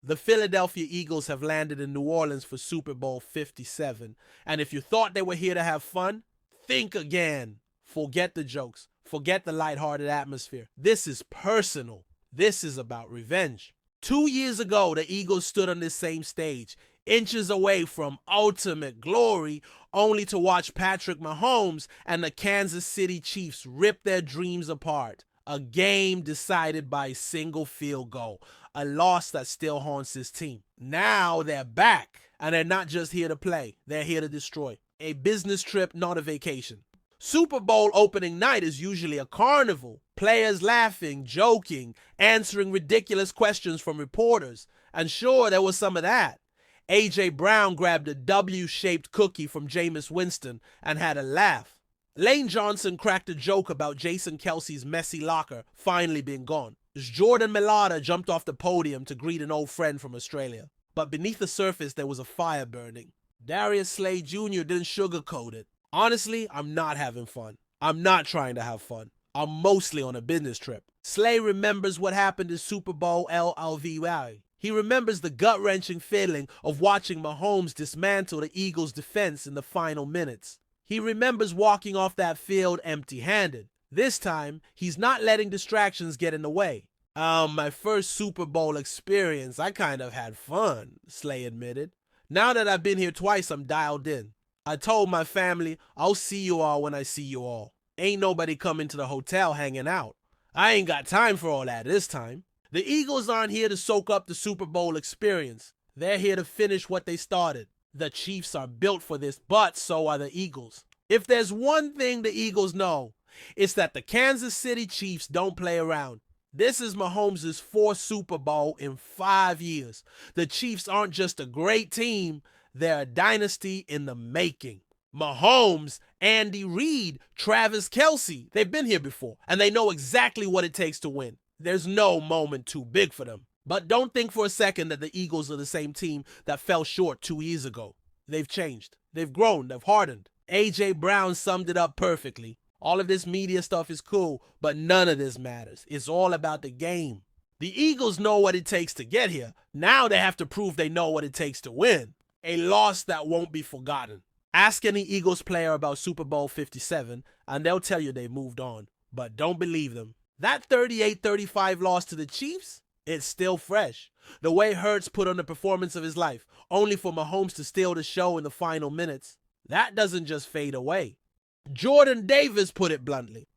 The Philadelphia Eagles have landed in New Orleans for Super Bowl 57. And if you thought they were here to have fun, think again. Forget the jokes. Forget the lighthearted atmosphere. This is personal. This is about revenge. 2 years ago, the Eagles stood on this same stage, inches away from ultimate glory, only to watch Patrick Mahomes and the Kansas City Chiefs rip their dreams apart. A game decided by a single field goal, a loss that still haunts this team. Now they're back, and they're not just here to play, they're here to destroy. A business trip, not a vacation. Super Bowl opening night is usually a carnival. Players laughing, joking, answering ridiculous questions from reporters. And sure, there was some of that. A.J. Brown grabbed a W-shaped cookie from Jameis Winston and had a laugh. Lane Johnson cracked a joke about Jason Kelce's messy locker finally being gone. Jordan Mailata jumped off the podium to greet an old friend from Australia. But beneath the surface, there was a fire burning. Darius Slay Jr. didn't sugarcoat it. Honestly, I'm not having fun. I'm not trying to have fun. I'm mostly on a business trip. Slay remembers what happened in Super Bowl LVI. He remembers the gut-wrenching feeling of watching Mahomes dismantle the Eagles' defense in the final minutes. He remembers walking off that field empty-handed. This time, he's not letting distractions get in the way. My first Super Bowl experience, I kind of had fun, Slay admitted. Now that I've been here twice, I'm dialed in. I told my family, I'll see you all when I see you all. Ain't nobody coming to the hotel hanging out. I ain't got time for all that this time. The Eagles aren't here to soak up the Super Bowl experience. They're here to finish what they started. The Chiefs are built for this, but so are the Eagles. If there's one thing the Eagles know, it's that the Kansas City Chiefs don't play around. This is Mahomes' fourth Super Bowl in 5 years. The Chiefs aren't just a great team, they're a dynasty in the making. Mahomes, Andy Reid, Travis Kelce, they've been here before, and they know exactly what it takes to win. There's no moment too big for them. But don't think for a second that the Eagles are the same team that fell short 2 years ago. They've changed. They've grown. They've hardened. A.J. Brown summed it up perfectly. All of this media stuff is cool, but none of this matters. It's all about the game. The Eagles know what it takes to get here. Now they have to prove they know what it takes to win. A loss that won't be forgotten. Ask any Eagles player about Super Bowl 57, and they'll tell you they've moved on. But don't believe them. That 38-35 loss to the Chiefs, it's still fresh. The way Hurts put on the performance of his life, only for Mahomes to steal the show in the final minutes. That doesn't just fade away. Jordan Davis put it bluntly.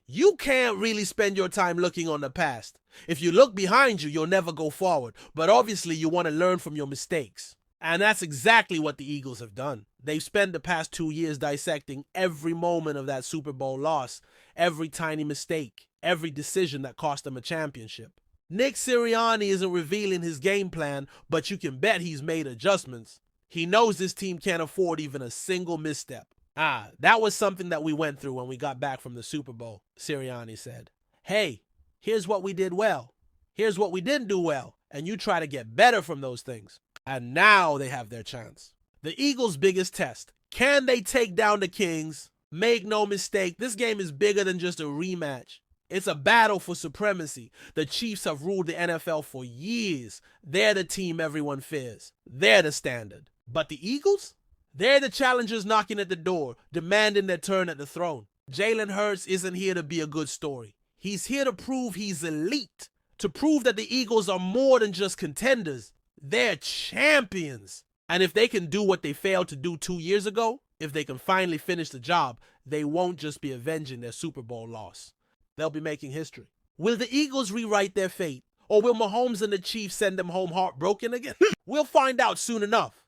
You can't really spend your time looking on the past. If you look behind you, you'll never go forward. But obviously, you want to learn from your mistakes. And that's exactly what the Eagles have done. They've spent the past 2 years dissecting every moment of that Super Bowl loss, every tiny mistake, every decision that cost them a championship. Nick Sirianni isn't revealing his game plan, but you can bet he's made adjustments. He knows this team can't afford even a single misstep. That was something that we went through when we got back from the Super Bowl, Sirianni said. Hey, here's what we did well. Here's what we didn't do well. And you try to get better from those things. And now they have their chance. The Eagles' biggest test. Can they take down the Kings? Make no mistake, this game is bigger than just a rematch. It's a battle for supremacy. The Chiefs have ruled the NFL for years. They're the team everyone fears. They're the standard. But the Eagles? They're the challengers knocking at the door, demanding their turn at the throne. Jalen Hurts isn't here to be a good story. He's here to prove he's elite. To prove that the Eagles are more than just contenders. They're champions. And if they can do what they failed to do 2 years ago, if they can finally finish the job, they won't just be avenging their Super Bowl loss. They'll be making history. Will the Eagles rewrite their fate? Or will Mahomes and the Chiefs send them home heartbroken again? We'll find out soon enough.